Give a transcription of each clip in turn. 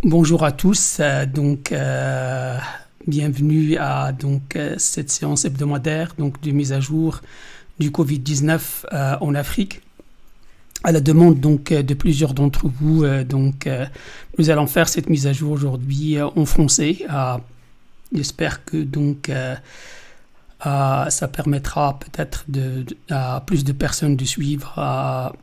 Bonjour à tous, bienvenue à cette séance hebdomadaire de mise à jour du Covid-19 en Afrique. À la demande de plusieurs d'entre vous, nous allons faire cette mise à jour aujourd'hui en français. J'espère que ça permettra peut-être à plus de personnes de suivre.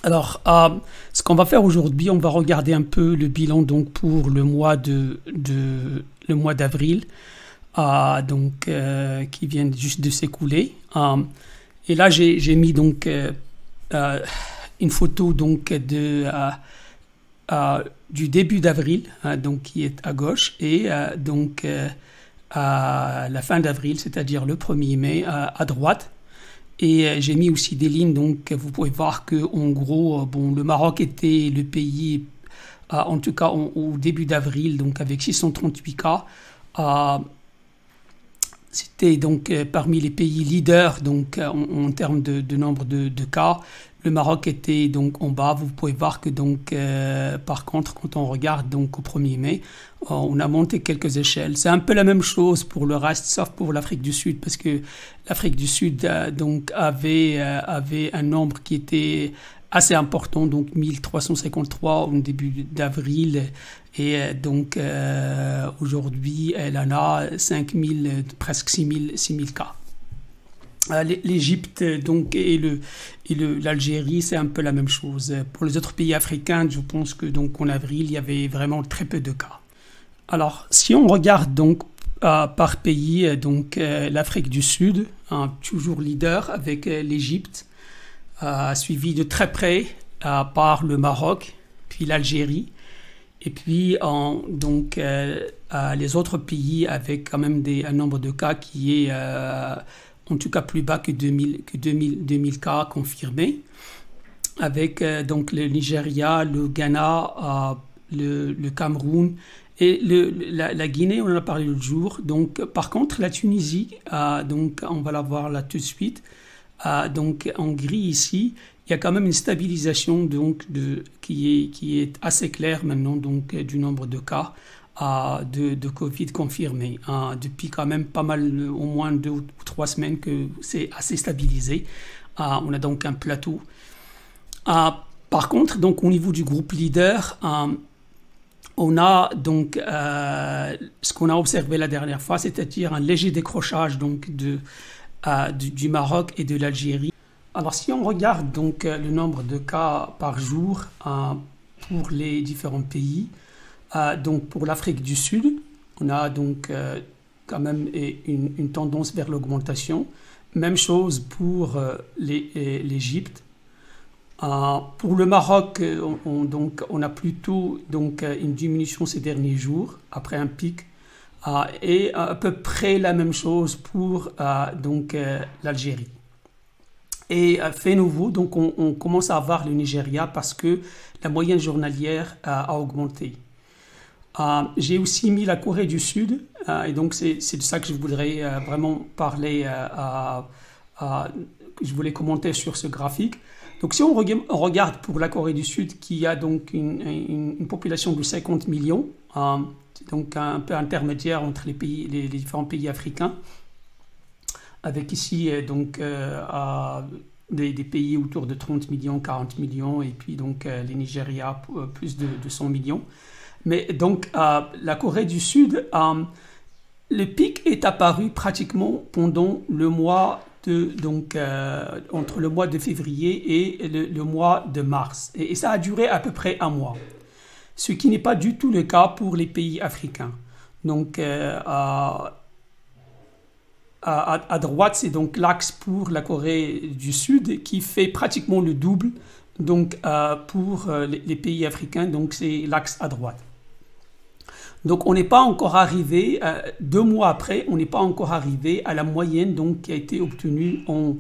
Ce qu'on va faire aujourd'hui, on va regarder un peu le bilan pour le mois d'avril, qui vient juste de s'écouler. Et là, j'ai mis une photo du début d'avril, qui est à gauche, et à la fin d'avril, c'est-à-dire le 1er mai, à droite. Et j'ai mis aussi des lignes, vous pouvez voir que en gros, le Maroc était le pays, en tout cas au début d'avril, avec 638 cas. C'était parmi les pays leaders en termes de nombre de cas. Le Maroc était en bas. Vous pouvez voir que par contre, quand on regarde au 1er mai, on a monté quelques échelles. C'est un peu la même chose pour le reste, sauf pour l'Afrique du Sud, parce que l'Afrique du Sud avait un nombre qui était assez important, 1353 au début d'avril, et aujourd'hui elle en a 5000, presque 6000 cas. L'Égypte et l'Algérie, c'est un peu la même chose. Pour les autres pays africains, je pense que en avril, il y avait vraiment très peu de cas. Alors, si on regarde par pays, l'Afrique du Sud, toujours leader avec l'Égypte, suivi de très près par le Maroc, puis l'Algérie, et puis les autres pays avec quand même un nombre de cas qui est en tout cas plus bas que 2000 cas confirmés, avec le Nigeria, le Ghana, le Cameroun et la Guinée, on en a parlé l'autre jour. Par contre, la Tunisie, on va la voir là tout de suite. En gris ici, il y a quand même une stabilisation qui est assez claire maintenant du nombre de cas de Covid confirmés. Depuis quand même pas mal, au moins 2 ou 3 semaines que c'est assez stabilisé. On a un plateau. Par contre, au niveau du groupe leader, on a ce qu'on a observé la dernière fois, c'est-à-dire un léger décrochage du Maroc et de l'Algérie. Alors si on regarde le nombre de cas par jour pour les différents pays, pour l'Afrique du Sud, on a quand même une tendance vers l'augmentation. Même chose pour l'Égypte. Pour le Maroc, on a plutôt une diminution ces derniers jours, après un pic. Et à peu près la même chose pour l'Algérie. Et fait nouveau, on commence à avoir le Nigeria parce que la moyenne journalière a augmenté. J'ai aussi mis la Corée du Sud, et c'est de ça que je voudrais vraiment parler, je voulais commenter sur ce graphique. Si on regarde pour la Corée du Sud, qui a une population de 50 millions, c'est un peu intermédiaire entre les différents pays africains, avec ici des pays autour de 30 millions, 40 millions, et puis les Nigeria plus de 200 millions. Mais la Corée du Sud, le pic est apparu pratiquement pendant le mois entre le mois de février et le mois de mars. Et ça a duré à peu près un mois. Ce qui n'est pas du tout le cas pour les pays africains. À droite, c'est l'axe pour la Corée du Sud qui fait pratiquement le double pour les pays africains. C'est l'axe à droite. On n'est pas encore arrivé, 2 mois après, on n'est pas encore arrivé à la moyenne qui a été obtenue en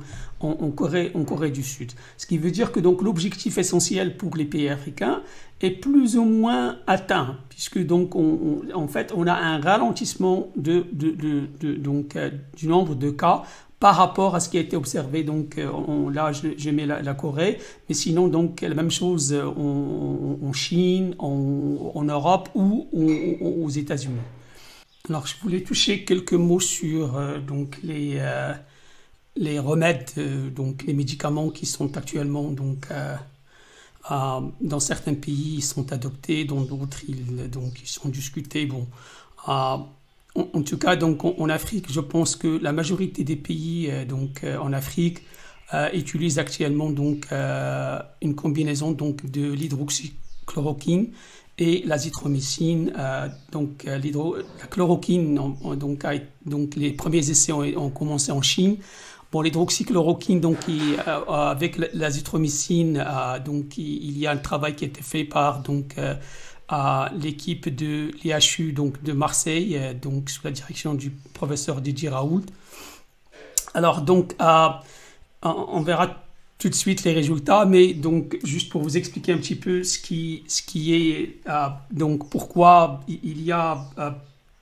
Corée du Sud. Ce qui veut dire que l'objectif essentiel pour les pays africains est plus ou moins atteint, puisque en fait on a un ralentissement du nombre de cas par rapport à ce qui a été observé. Donc là, je mets la Corée, mais sinon, donc, la même chose en Chine, en Europe ou aux États-Unis. Alors, je voulais toucher quelques mots sur donc les remèdes, donc les médicaments qui sont actuellement donc dans certains pays ils sont adoptés, dans d'autres ils sont discutés. Bon, en tout cas donc en Afrique, je pense que la majorité des pays en Afrique utilisent actuellement donc une combinaison donc de l'hydroxychloroquine et l'azithromycine. La chloroquine, donc les premiers essais ont commencé en Chine. Bon, l'hydroxychloroquine, donc avec l'azithromycine, donc il y a un travail qui a été fait par l'équipe de l'IHU donc de Marseille, donc sous la direction du professeur Didier Raoult. Alors donc on verra tout de suite les résultats, mais donc juste pour vous expliquer un petit peu ce qui est donc pourquoi il y a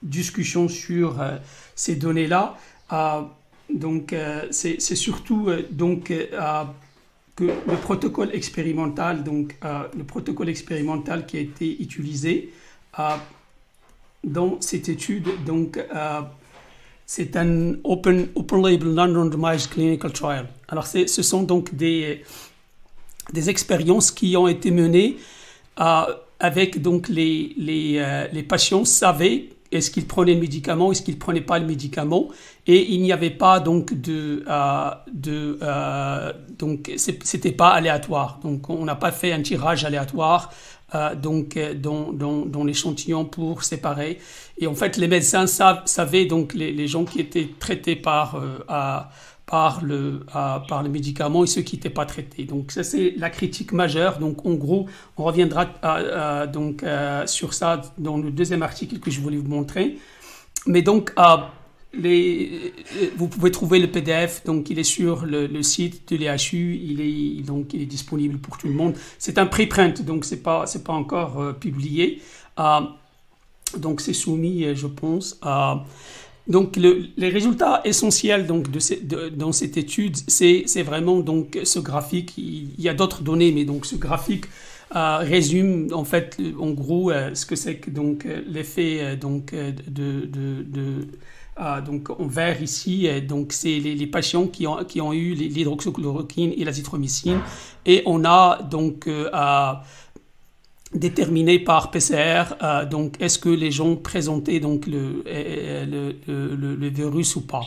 discussion sur ces données-là. Donc c'est surtout que le protocole expérimental, qui a été utilisé dans cette étude, c'est un open label non-randomized clinical trial. Alors ce sont donc des expériences qui ont été menées avec donc les patients savaient est-ce qu'ils prenaient le médicament, est-ce qu'ils ne prenaient pas le médicament, et il n'y avait pas donc donc c'était pas aléatoire. Donc on n'a pas fait un tirage aléatoire dans l'échantillon pour séparer. Et en fait les médecins savaient donc les gens qui étaient traités par le médicament et ceux qui n'étaient pas traités. Donc ça c'est la critique majeure. Donc en gros on reviendra sur ça dans le deuxième article que je voulais vous montrer. Mais donc vous pouvez trouver le PDF, donc il est sur le site de l'IHU, il est disponible pour tout le monde. C'est un preprint, donc c'est pas encore publié. Donc c'est soumis, je pense. Donc les résultats essentiels donc dans cette étude, c'est vraiment donc ce graphique. Il y a d'autres données, mais donc ce graphique résume en fait en gros ce que c'est que donc l'effet donc en vert ici, donc c'est les patients qui ont eu l'hydroxychloroquine et l'azithromycine, et on a donc déterminé par PCR donc est-ce que les gens présentaient donc le virus ou pas.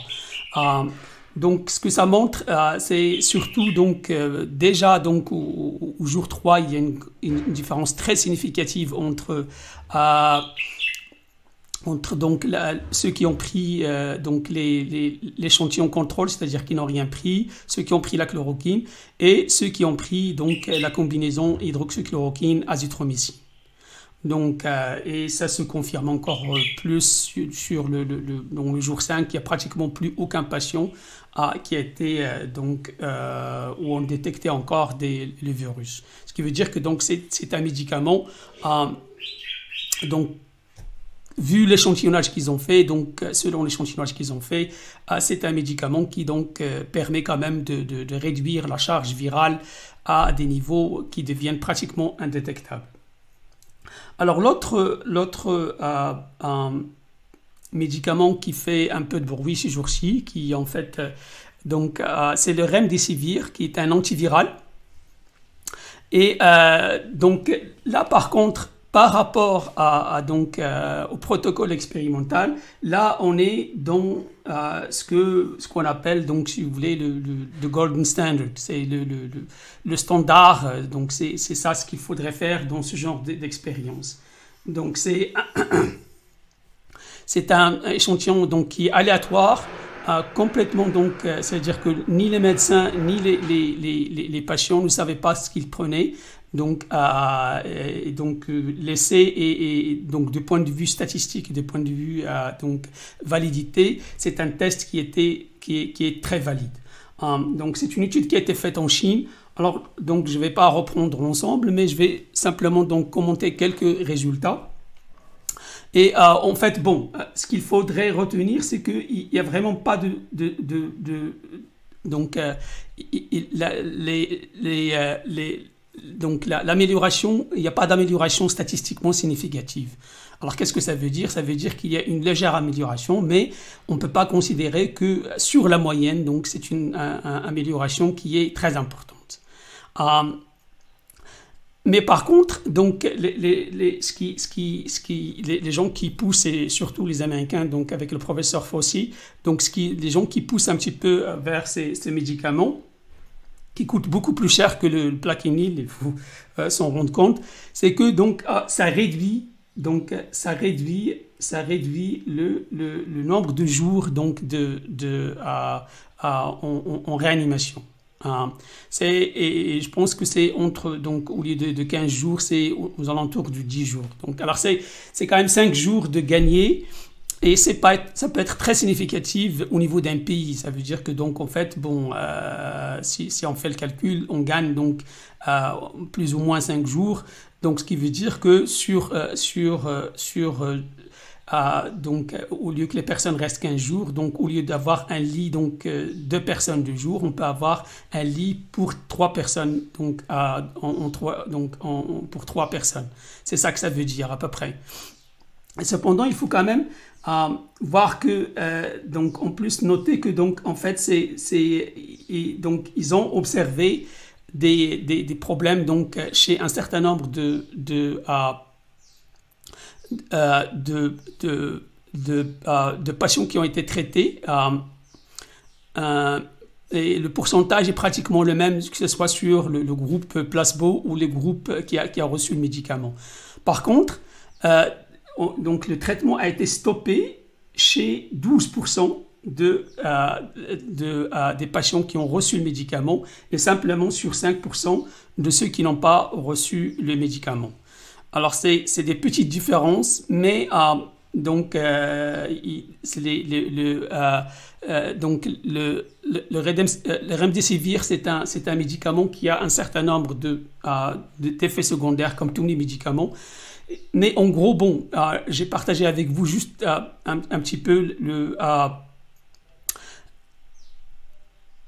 Donc ce que ça montre, c'est surtout donc déjà donc au jour 3, il y a une différence très significative entre donc ceux qui ont pris donc l'échantillon contrôle, c'est-à-dire qui n'ont rien pris, ceux qui ont pris la chloroquine, et ceux qui ont pris donc la combinaison hydroxychloroquine azithromycine. Donc et ça se confirme encore plus sur dans le jour 5, il n'y a pratiquement plus aucun patient qui a été où on détectait encore le virus. Ce qui veut dire que donc c'est un médicament donc vu l'échantillonnage qu'ils ont fait, donc selon l'échantillonnage qu'ils ont fait, c'est un médicament qui donc permet quand même de réduire la charge virale à des niveaux qui deviennent pratiquement indétectables. Alors l'autre médicament qui fait un peu de bruit ces jours-ci, qui en fait c'est le Remdesivir, qui est un antiviral. Et donc là par contre, par rapport au protocole expérimental, là on est dans ce qu'on appelle, donc si vous voulez, le golden standard, c'est le standard, donc c'est ça ce qu'il faudrait faire dans ce genre d'expérience. Donc c'est un échantillon donc qui est aléatoire, complètement, donc c'est-à-dire que ni les médecins ni les patients ne savaient pas ce qu'ils prenaient. Donc l'essai et donc du point de vue statistique, du point de vue donc validité, c'est un test qui est très valide. Donc c'est une étude qui a été faite en Chine. Alors donc je vais pas reprendre l'ensemble, mais je vais simplement donc commenter quelques résultats. Et en fait, bon, ce qu'il faudrait retenir, c'est qu'il n'y a vraiment pas donc, donc l'amélioration, il n'y a pas d'amélioration statistiquement significative. Alors qu'est-ce que ça veut dire? Ça veut dire qu'il y a une légère amélioration, mais on ne peut pas considérer que sur la moyenne, donc c'est une amélioration qui est très importante. Mais par contre, donc les gens qui poussent, et surtout les Américains, donc avec le professeur Fauci, donc les gens qui poussent un petit peu vers ces médicaments, qui coûtent beaucoup plus cher que le Plaquenil, il faut s'en rendre compte, c'est que donc ça réduit le nombre de jours donc en réanimation. Et je pense que c'est donc au lieu de 15 jours, c'est aux alentours de 10 jours. Donc, alors c'est quand même 5 jours de gagner. Et ça peut être très significatif au niveau d'un pays. Ça veut dire que donc en fait, bon, si on fait le calcul, on gagne donc plus ou moins 5 jours. Donc ce qui veut dire que donc au lieu que les personnes restent 15 jours, donc au lieu d'avoir un lit donc 2 personnes de jour, on peut avoir un lit pour 3 personnes donc pour 3 personnes. C'est ça que ça veut dire à peu près. Et cependant, il faut quand même voir que donc en plus noter que donc en fait donc ils ont observé des problèmes donc chez un certain nombre de patients qui ont été traités et le pourcentage est pratiquement le même que ce soit sur le groupe placebo ou le groupe qui a reçu le médicament. Par contre, donc le traitement a été stoppé chez 12% des patients qui ont reçu le médicament et simplement sur 5% de ceux qui n'ont pas reçu le médicament. Alors c'est des petites différences, mais donc le Remdesivir c'est un médicament qui a un certain nombre d'effets secondaires comme tous les médicaments. Mais en gros, bon, j'ai partagé avec vous juste un petit peu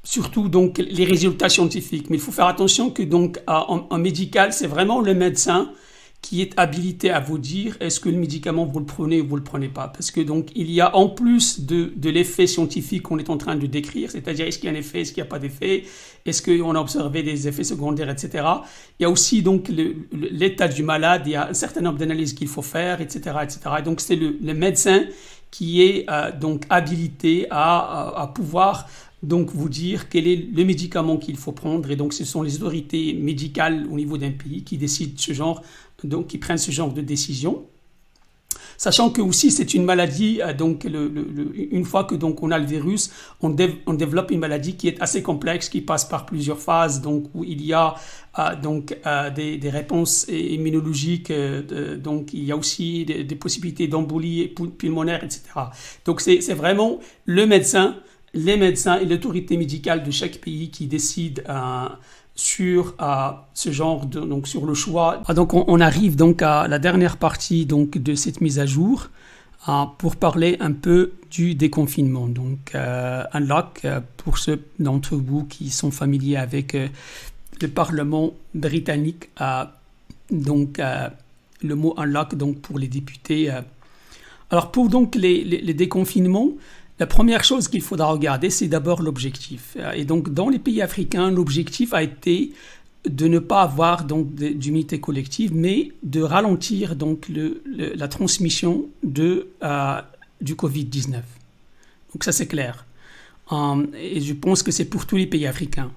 surtout donc les résultats scientifiques. Mais il faut faire attention que donc en médical, c'est vraiment le médecin qui est habilité à vous dire est-ce que le médicament vous le prenez ou vous le prenez pas, parce que donc il y a en plus de l'effet scientifique qu'on est en train de décrire, c'est-à-dire est-ce qu'il y a un effet, est-ce qu'il n'y a pas d'effet, est-ce qu'on a observé des effets secondaires, etc. Il y a aussi donc l'état du malade, il y a un certain nombre d'analyses qu'il faut faire, etc., etc. Et donc c'est le médecin qui est donc habilité à pouvoir donc vous dire quel est le médicament qu'il faut prendre, et donc ce sont les autorités médicales au niveau d'un pays qui décident donc qui prennent ce genre de décision. Sachant que aussi c'est une maladie, donc une fois que donc on a le virus, on développe une maladie qui est assez complexe, qui passe par plusieurs phases, donc où il y a des réponses immunologiques, donc il y a aussi des possibilités d'embolie pulmonaire, etc. Donc c'est vraiment les médecins et l'autorité médicale de chaque pays qui décident sur ce genre donc sur le choix. Donc on arrive donc à la dernière partie donc de cette mise à jour pour parler un peu du déconfinement. Donc Unlock, pour ceux d'entre vous qui sont familiers avec le Parlement britannique, donc le mot Unlock donc pour les députés. Alors pour donc les déconfinements, la première chose qu'il faudra regarder, c'est d'abord l'objectif. Et donc, dans les pays africains, l'objectif a été de ne pas avoir donc d'immunité collective, mais de ralentir donc la transmission du Covid-19. Donc ça, c'est clair. Et je pense que c'est pour tous les pays africains.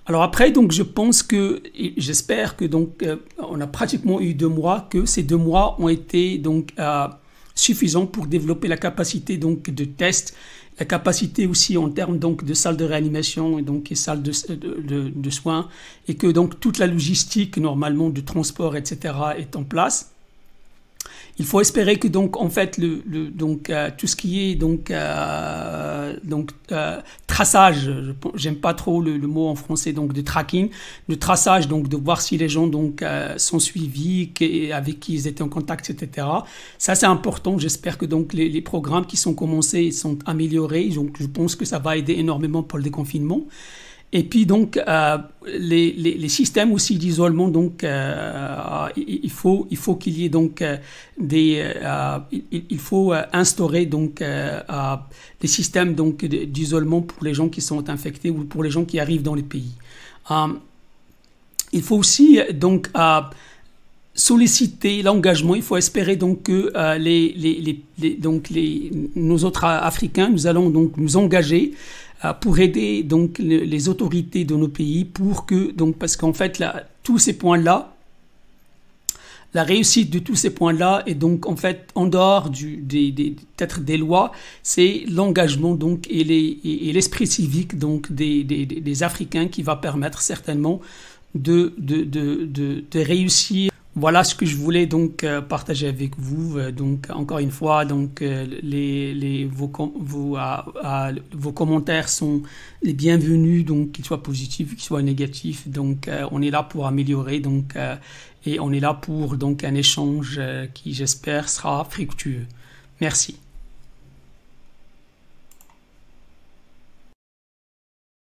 Alors après, donc, j'espère que donc, on a pratiquement eu 2 mois, que ces 2 mois ont été donc suffisant pour développer la capacité donc de test, la capacité aussi en termes donc de salles de réanimation et donc salles de soins, et que donc toute la logistique normalement de transport, etc. est en place. il faut espérer que donc en fait tout ce qui est traçage, j'aime pas trop le mot en français, donc de tracking, de traçage, donc de voir si les gens sont suivis, avec qui ils étaient en contact, etc. Ça c'est important. J'espère que donc les programmes qui sont commencés sont améliorés. Donc je pense que ça va aider énormément pour le déconfinement. Et puis donc les systèmes aussi d'isolement, donc il faut qu'il y ait donc il faut instaurer donc des systèmes donc d'isolement pour les gens qui sont infectés ou pour les gens qui arrivent dans les pays. Il faut aussi donc solliciter l'engagement. Il faut espérer donc que nos autres Africains, nous allons donc nous engager pour aider donc les autorités de nos pays pour que donc parce qu'en fait tous ces points-là, la réussite de tous ces points-là est donc en fait en dehors peut-être des lois, c'est l'engagement donc et l'esprit civique donc des Africains qui va permettre certainement de réussir. Voilà ce que je voulais donc partager avec vous. Donc encore une fois, donc vos commentaires sont les bienvenus, donc qu'ils soient positifs, qu'ils soient négatifs. Donc on est là pour améliorer, donc et on est là pour donc un échange qui j'espère sera fructueux. Merci.